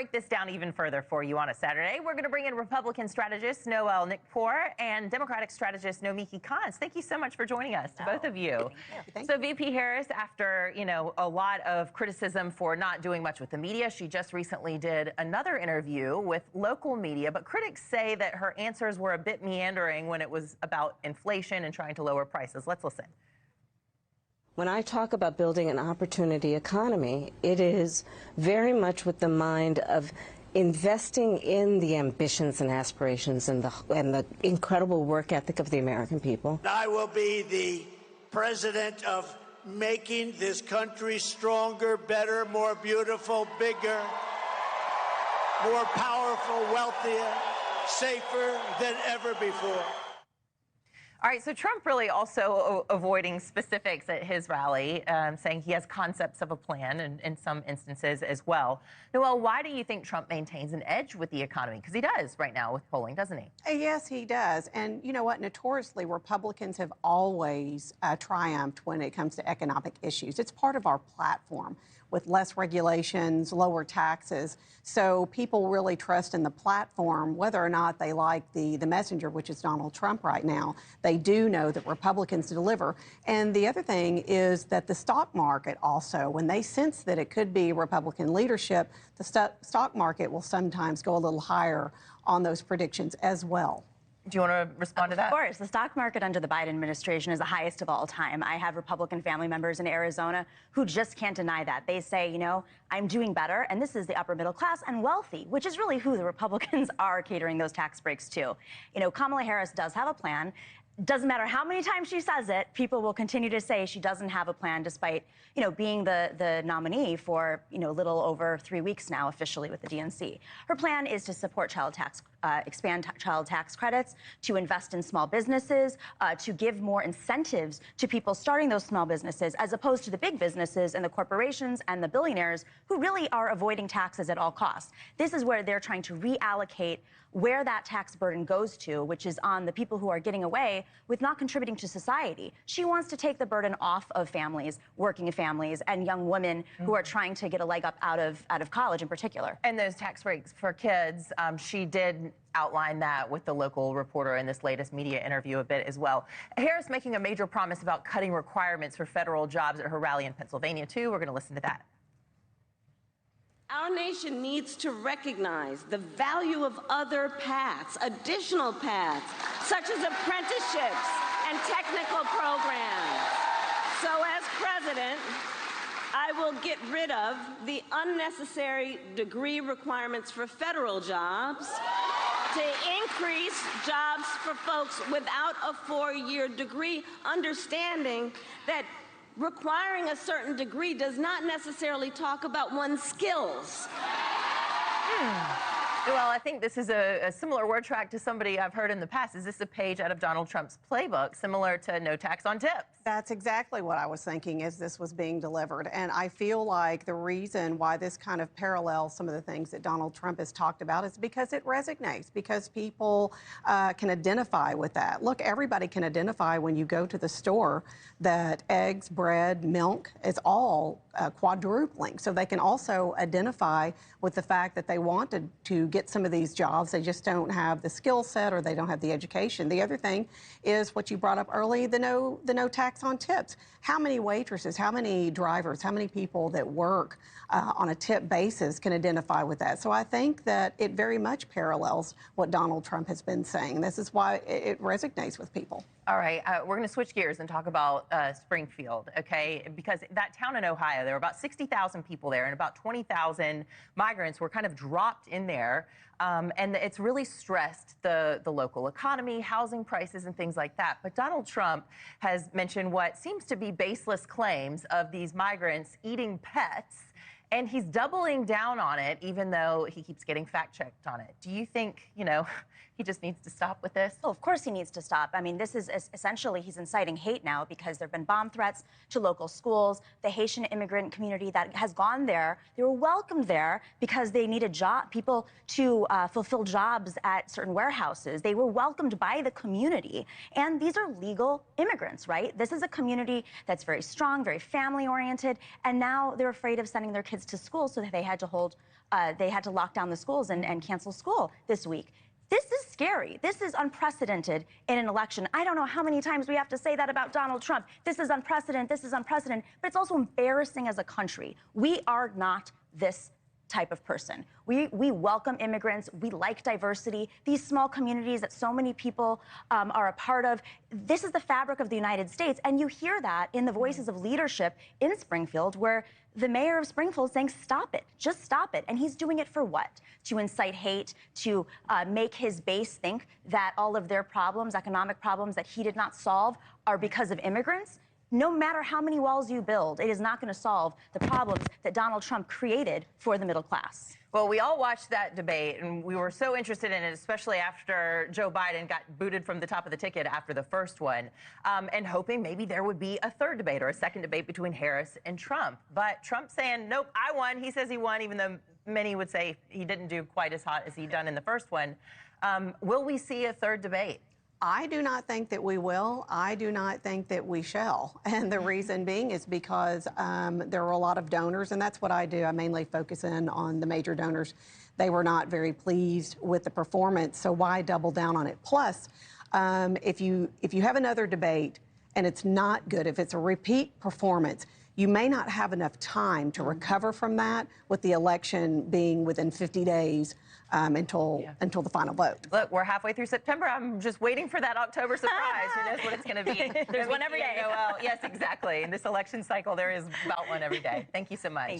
Break this down even further for you on a Saturday. We're going to bring in Republican strategist Noel Nikpour and Democratic strategist Nomiki. Thank you so much for joining us, to both of you. So VP Harris, after a lot of criticism for not doing much with the media, she just recently did another interview with local media, but critics say that her answers were a bit meandering when it was about inflation and trying to lower prices. Let's listen. When I talk about building an opportunity economy, it is very much with the mind of investing in the ambitions and aspirations and the incredible work ethic of the American people. I will be the president of making this country stronger, better, more beautiful, bigger, more powerful, wealthier, safer than ever before. All right, so Trump really also avoiding specifics at his rally, saying he has concepts of a plan in some instances as well. Noel, why do you think Trump maintains an edge with the economy? Because he does right now with polling, doesn't he? Yes, he does. And you know what? Notoriously, Republicans have always triumphed when it comes to economic issues. It's part of our platform with less regulations, lower taxes. So people really trust in the platform, whether or not they like the messenger, which is Donald Trump right now. They do know that Republicans deliver. And the other thing is that the stock market also, when they sense that it could be Republican leadership, the stock market will sometimes go a little higher on those predictions as well. Do you want to respond to that? Of course. The stock market under the Biden administration is the highest of all time. I have Republican family members in Arizona who just can't deny that. They say, I'm doing better, and this is the upper middle class and wealthy, which is really who the Republicans are catering those tax breaks to. Kamala Harris does have a plan. Doesn't matter how many times she says it, people will continue to say she doesn't have a plan, despite, being the nominee for, little over 3 weeks now officially with the DNC. Her plan is to support expand child tax credits, to invest in small businesses, to give more incentives to people starting those small businesses, as opposed to the big businesses and the corporations and the billionaires who really are avoiding taxes at all costs. This is where they're trying to reallocate where that tax burden goes to, which is on the people who are getting away with not contributing to society. She wants to take the burden off of families, working families, and young women who are trying to get a leg up out of college in particular. And those tax breaks for kids, she did outline that with the local reporter in this latest media interview a bit as well. Harris making a major promise about cutting requirements for federal jobs at her rally in Pennsylvania, too. We're going to listen to that. Our nation needs to recognize the value of other paths, additional paths, such as apprenticeships and technical programs. So as president, I will get rid of the unnecessary degree requirements for federal jobs to increase jobs for folks without a 4-year degree, understanding that requiring a certain degree does not necessarily talk about one's skills. Well, I think this is a similar word track to somebody I've heard in the past. Is this a page out of Donald Trump's playbook, similar to no tax on tips? That's exactly what I was thinking as this was being delivered. And I feel like the reason why this kind of parallels some of the things that Donald Trump has talked about is because it resonates, because people can identify with that. Look, everybody can identify when you go to the store that eggs, bread, milk is all quadrupling. So they can also identify with the fact that they wanted to get some of these jobs. They just don't have the skill set or they don't have the education. The other thing is what you brought up early, the no tax on tips. How many waitresses, how many drivers, how many people that work on a tip basis can identify with that? So I think that it very much parallels what Donald Trump has been saying. This is why it resonates with people. All right, we're going to switch gears and talk about Springfield, okay? Because that town in Ohio, there were about 60,000 people there, and about 20,000 migrants were kind of dropped in there. And it's really stressed the local economy, housing prices, and things like that. But Donald Trump has mentioned what seems to be baseless claims of these migrants eating pets, and he's doubling down on it, even though he keeps getting fact-checked on it. Do you think, he just needs to stop with this? Oh, of course he needs to stop. I mean, this is essentially, he's inciting hate now because there have been bomb threats to local schools. The Haitian immigrant community that has gone there, they were welcomed there because they needed people to fulfill jobs at certain warehouses. They were welcomed by the community. And these are legal immigrants, right? This is a community that's very strong, very family-oriented, and now they're afraid of sending their kids kids to school, so that they had to lock down the schools and cancel school this week. This is scary. This is unprecedented in an election. I don't know how many times we have to say that about Donald Trump. This is unprecedented, this is unprecedented, but it's also embarrassing as a country. We are not this type of person. We welcome immigrants. We like diversity. These small communities that so many people are a part of. This is the fabric of the United States, and you hear that in the voices of leadership in Springfield, where the mayor of Springfield is saying, stop it, just stop it. And he's doing it for what? To incite hate, to make his base think that all of their problems, economic problems that he did not solve, are because of immigrants? No matter how many walls you build, it is not going to solve the problems that Donald Trump created for the middle class. Well, we all watched that debate, and we were so interested in it, especially after Joe Biden got booted from the top of the ticket after the first one, and hoping maybe there would be a third debate or a second debate between Harris and Trump. But Trump saying, nope, I won. He says he won, even though many would say he didn't do quite as hot as he'd done in the first one. Will we see a third debate? I do not think that we will. I do not think that we shall. And the reason being is because there are a lot of donors, and that's what I do. I mainly focus in on the major donors. They were not very pleased with the performance, so why double down on it? Plus, if you have another debate and it's not good, if it's a repeat performance, you may not have enough time to recover from that, with the election being within 50 days until the final vote. Look, we're halfway through September. I'm just waiting for that October surprise. Who knows what it's going to be? There's one every day. Yes, exactly. In this election cycle, there is about one every day. Thank you so much.